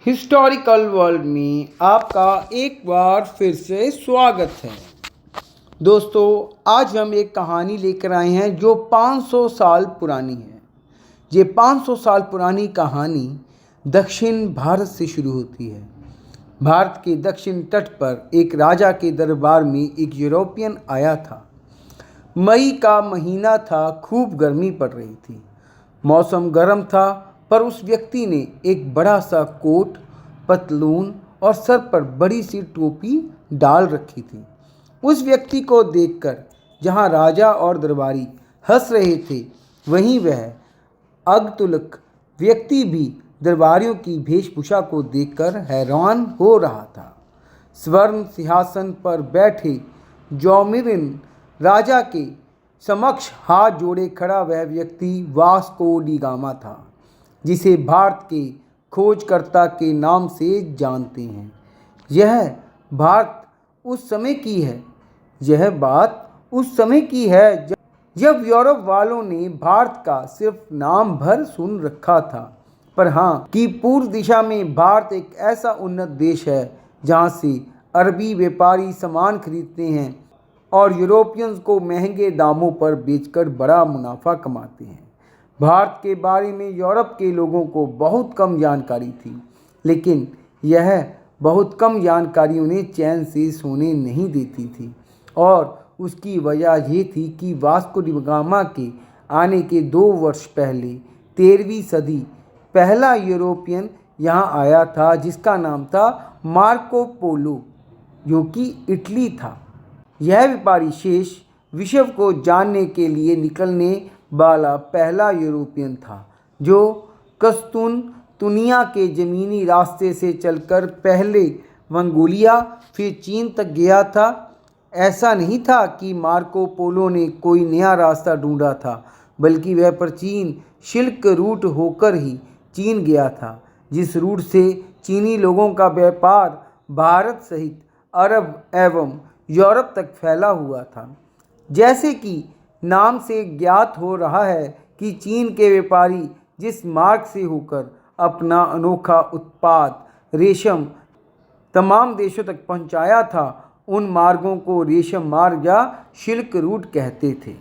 Historical world में आपका एक बार फिर से स्वागत है। दोस्तों, आज हम एक कहानी लेकर आए हैं जो 500 साल पुरानी है। ये 500 साल पुरानी कहानी दक्षिण भारत से शुरू होती है। भारत के दक्षिण तट पर एक राजा के दरबार में एक यूरोपियन आया था। मई का महीना था, खूब गर्मी पड़ रही थी। मौसम गर्म था, पर उस व्यक्ति ने एक बड़ा सा कोट, पतलून और सर पर बड़ी सी टोपी डाल रखी थी। उस व्यक्ति को देखकर जहाँ राजा और दरबारी हंस रहे थे, वहीं वह अगतुलक व्यक्ति भी दरबारियों की वेशभूषा को देखकर हैरान हो रहा था। स्वर्ण सिंहासन पर बैठे जौमिरिन राजा के समक्ष हाथ जोड़े खड़ा वह व्यक्ति वास्को डी गामा था, जिसे भारत के खोजकर्ता के नाम से जानते हैं। यह भारत उस समय की है यह बात उस समय की है जब यूरोप वालों ने भारत का सिर्फ नाम भर सुन रखा था, पर हाँ कि पूर्व दिशा में भारत एक ऐसा उन्नत देश है जहाँ से अरबी व्यापारी सामान खरीदते हैं और यूरोपियंस को महंगे दामों पर बेचकर बड़ा मुनाफा कमाते हैं। भारत के बारे में यूरोप के लोगों को बहुत कम जानकारी थी, लेकिन यह बहुत कम जानकारी उन्हें चैन से सोने नहीं देती थी। और उसकी वजह ये थी कि वास्को डी गामा के आने के 2 वर्ष पहले 13वीं सदी पहला यूरोपियन यहाँ आया था, जिसका नाम था मार्को पोलो, जो कि इटली था। यह व्यापारी शेष विश्व को जानने के लिए निकलने वाला पहला यूरोपियन था, जो कस्तूनतुनिया के ज़मीनी रास्ते से चलकर पहले मंगोलिया फिर चीन तक गया था। ऐसा नहीं था कि मार्को पोलो ने कोई नया रास्ता ढूंढा था, बल्कि वह प्राचीन सिल्क रूट होकर ही चीन गया था, जिस रूट से चीनी लोगों का व्यापार भारत सहित अरब एवं यूरोप तक फैला हुआ था। जैसे कि नाम से ज्ञात हो रहा है कि चीन के व्यापारी जिस मार्ग से होकर अपना अनोखा उत्पाद रेशम तमाम देशों तक पहुंचाया था, उन मार्गों को रेशम मार्ग या सिल्क रूट कहते थे।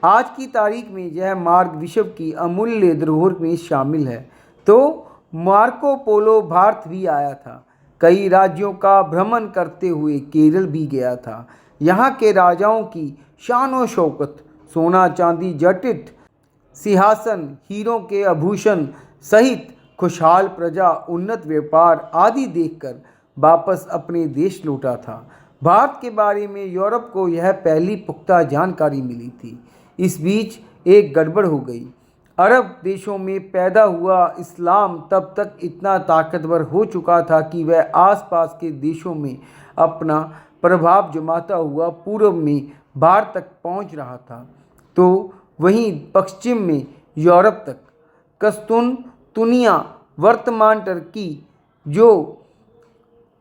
आज की तारीख में यह मार्ग विश्व की अमूल्य धरोहर में शामिल है। तो मार्को पोलो भारत भी आया था। कई राज्यों का भ्रमण करते हुए केरल भी गया था। यहाँ के राजाओं की शान और शौकत, सोना चांदी जटित सिंहासन, हीरों के आभूषण सहित खुशहाल प्रजा, उन्नत व्यापार आदि देखकर वापस अपने देश लौटा था। भारत के बारे में यूरोप को यह पहली पुख्ता जानकारी मिली थी। इस बीच एक गड़बड़ हो गई। अरब देशों में पैदा हुआ इस्लाम तब तक इतना ताकतवर हो चुका था कि वह आसपास के देशों में अपना प्रभाव जमाता हुआ पूर्व में भारत तक पहुंच रहा था, तो वहीं पश्चिम में यूरोप तक कस्तूनतुनिया, वर्तमान टर्की, जो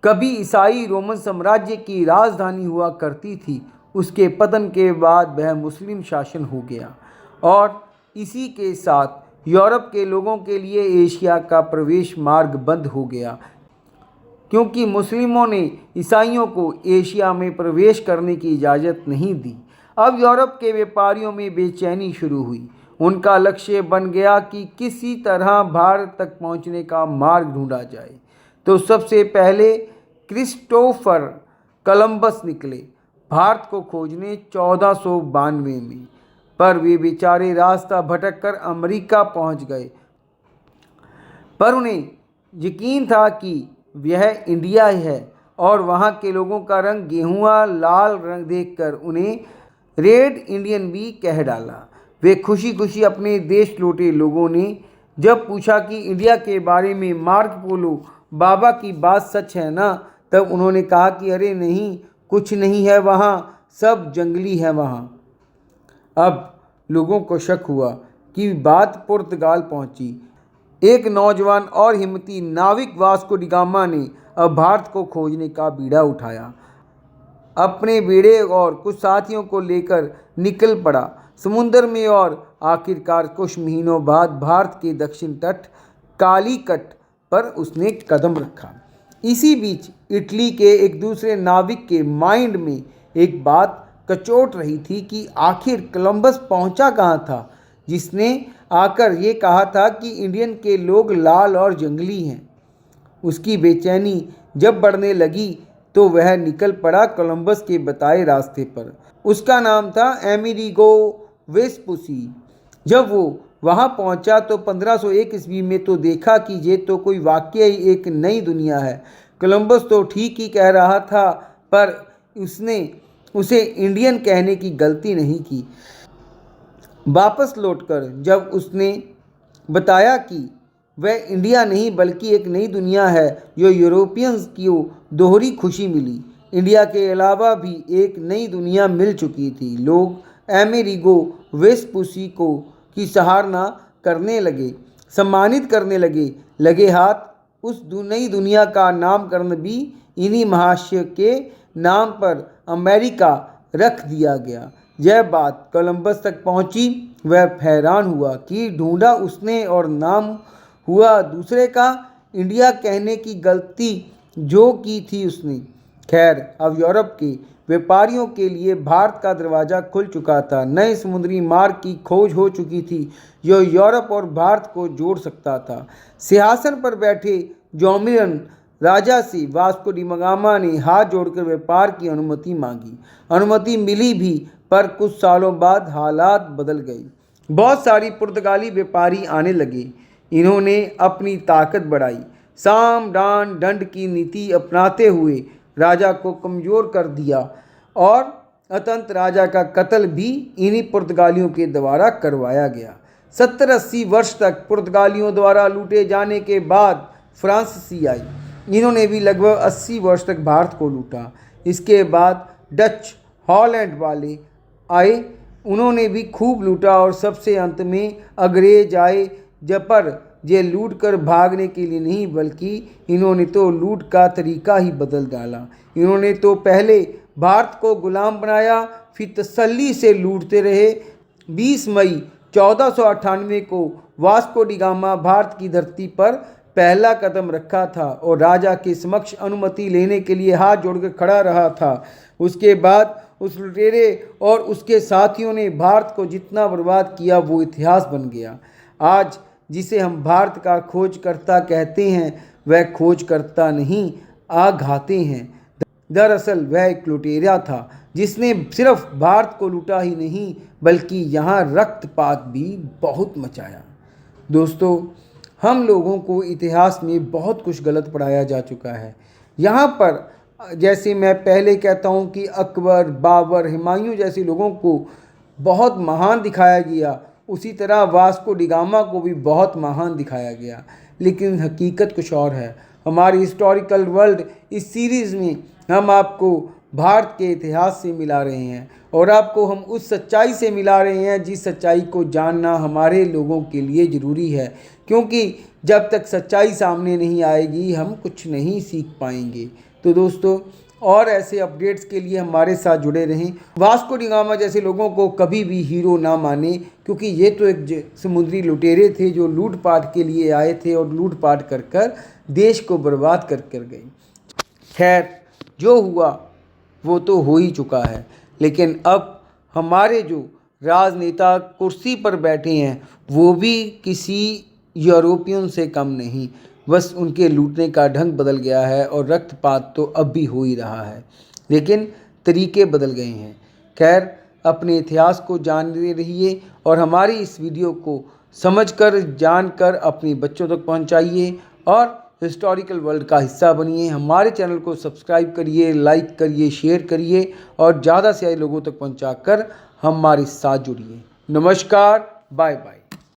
कभी ईसाई रोमन साम्राज्य की राजधानी हुआ करती थी, उसके पतन के बाद वह मुस्लिम शासन हो गया और इसी के साथ यूरोप के लोगों के लिए एशिया का प्रवेश मार्ग बंद हो गया, क्योंकि मुस्लिमों ने ईसाइयों को एशिया में प्रवेश करने की इजाज़त नहीं दी। अब यूरोप के व्यापारियों में बेचैनी शुरू हुई। उनका लक्ष्य बन गया कि किसी तरह भारत तक पहुंचने का मार्ग ढूंढा जाए। तो सबसे पहले क्रिस्टोफर कोलंबस निकले भारत को खोजने 1492 में, पर वे बेचारे रास्ता भटक कर अमेरिका पहुंच गए। पर उन्हें यकीन था कि यह इंडिया है और वहां के लोगों का रंग गेहुआ लाल रंग देखकर उन्हें रेड इंडियन भी कह डाला। वे खुशी खुशी अपने देश लौटे। लोगों ने जब पूछा कि इंडिया के बारे में मार्को पोलो बाबा की बात सच है ना, तब उन्होंने कहा कि अरे नहीं, कुछ नहीं है वहाँ, सब जंगली है वहाँ। अब लोगों को शक हुआ कि बात पुर्तगाल पहुँची। एक नौजवान और हिम्मती नाविक वास्को डी गामा ने अब भारत को खोजने का बीड़ा उठाया। अपने बेड़े और कुछ साथियों को लेकर निकल पड़ा समुद्र में और आखिरकार कुछ महीनों बाद भारत के दक्षिण तट कालीकट पर उसने कदम रखा। इसी बीच इटली के एक दूसरे नाविक के माइंड में एक बात कचोट रही थी कि आखिर कोलंबस पहुंचा कहाँ था, जिसने आकर ये कहा था कि इंडियन के लोग लाल और जंगली हैं। उसकी बेचैनी जब बढ़ने लगी तो वह निकल पड़ा कोलंबस के बताए रास्ते पर। उसका नाम था अमेरिगो वेस्पुसी। जब वो वहाँ पहुँचा तो 1501 ईस्वी में तो देखा कि ये तो कोई वाकई ही एक नई दुनिया है। कोलंबस तो ठीक ही कह रहा था, पर उसने उसे इंडियन कहने की गलती नहीं की। वापस लौटकर जब उसने बताया कि वह इंडिया नहीं बल्कि एक नई दुनिया है जो यूरोपियंस की दोहरी खुशी मिली। इंडिया के अलावा भी एक नई दुनिया मिल चुकी थी। लोग अमेरिगो वेस्पुसी को की सराहना करने लगे, सम्मानित करने लगे हाथ। उस नई दुनिया का नामकरण भी इन्हीं महाशय के नाम पर अमेरिका रख दिया गया। यह बात कोलंबस तक पहुंची। वह हैरान हुआ कि ढूंढा उसने और नाम हुआ दूसरे का। इंडिया कहने की गलती जो की थी उसने। खैर, अब यूरोप के व्यापारियों के लिए भारत का दरवाज़ा खुल चुका था। नए समुद्री मार्ग की खोज हो चुकी थी जो यूरोप और भारत को जोड़ सकता था। सिंहासन पर बैठे जोमियन राजा से वास्को डी गामा ने हाथ जोड़कर व्यापार की अनुमति मांगी। अनुमति मिली भी, पर कुछ सालों बाद हालात बदल गए। बहुत सारी पुर्तगाली व्यापारी आने लगे। इन्होंने अपनी ताकत बढ़ाई। साम डान दंड की नीति अपनाते हुए राजा को कमज़ोर कर दिया और अंततः राजा का कत्ल भी इन्हीं पुर्तगालियों के द्वारा करवाया गया। 70-80 वर्ष तक पुर्तगालियों द्वारा लूटे जाने के बाद फ्रांसीसी आई। इन्होंने भी लगभग 80 वर्ष तक भारत को लूटा। इसके बाद डच हॉलैंड वाले आए, उन्होंने भी खूब लूटा और सबसे अंत में अंग्रेज आए। जब पर ये लूट कर भागने के लिए नहीं, बल्कि इन्होंने तो लूट का तरीका ही बदल डाला। इन्होंने तो पहले भारत को गुलाम बनाया, फिर तसल्ली से लूटते रहे। 20 मई 1498 को वास्को डी गामा भारत की धरती पर पहला कदम रखा था और राजा के समक्ष अनुमति लेने के लिए हाथ जोड़कर खड़ा रहा था। उसके बाद उस लुटेरे और उसके साथियों ने भारत को जितना बर्बाद किया वो इतिहास बन गया। आज जिसे हम भारत का खोजकर्ता कहते हैं, वह खोजकर्ता नहीं, आघाते हैं। दरअसल वह एक लुटेरा था जिसने सिर्फ भारत को लूटा ही नहीं, बल्कि यहाँ रक्तपात भी बहुत मचाया। दोस्तों, हम लोगों को इतिहास में बहुत कुछ गलत पढ़ाया जा चुका है। यहाँ पर जैसे मैं पहले कहता हूँ कि अकबर, बाबर, हुमायूं जैसे लोगों को बहुत महान दिखाया गया, उसी तरह वास्को डी गामा को भी बहुत महान दिखाया गया, लेकिन हकीकत कुछ और है। हमारी हिस्टोरिकल वर्ल्ड इस सीरीज़ में हम आपको भारत के इतिहास से मिला रहे हैं और आपको हम उस सच्चाई से मिला रहे हैं जिस सच्चाई को जानना हमारे लोगों के लिए ज़रूरी है, क्योंकि जब तक सच्चाई सामने नहीं आएगी हम कुछ नहीं सीख पाएंगे। तो दोस्तों, और ऐसे अपडेट्स के लिए हमारे साथ जुड़े रहें। वास्को डी गामा जैसे लोगों को कभी भी हीरो ना माने, क्योंकि ये तो एक समुद्री लुटेरे थे जो लूटपाट के लिए आए थे और लूटपाट कर कर देश को बर्बाद कर कर गए। खैर, जो हुआ वो तो हो ही चुका है, लेकिन अब हमारे जो राजनेता कुर्सी पर बैठे हैं वो भी किसी यूरोपियन से कम नहीं। बस उनके लूटने का ढंग बदल गया है और रक्तपात तो अब भी हो ही रहा है, लेकिन तरीके बदल गए हैं। खैर, अपने इतिहास को जानते रहिए और हमारी इस वीडियो को समझकर जानकर अपने बच्चों तक पहुंचाइए और हिस्टोरिकल वर्ल्ड का हिस्सा बनिए। हमारे चैनल को सब्सक्राइब करिए, लाइक करिए, शेयर करिए और ज़्यादा से ज़्यादा लोगों तक पहुंचाकर हमारे साथ जुड़िए। नमस्कार, बाय बाय।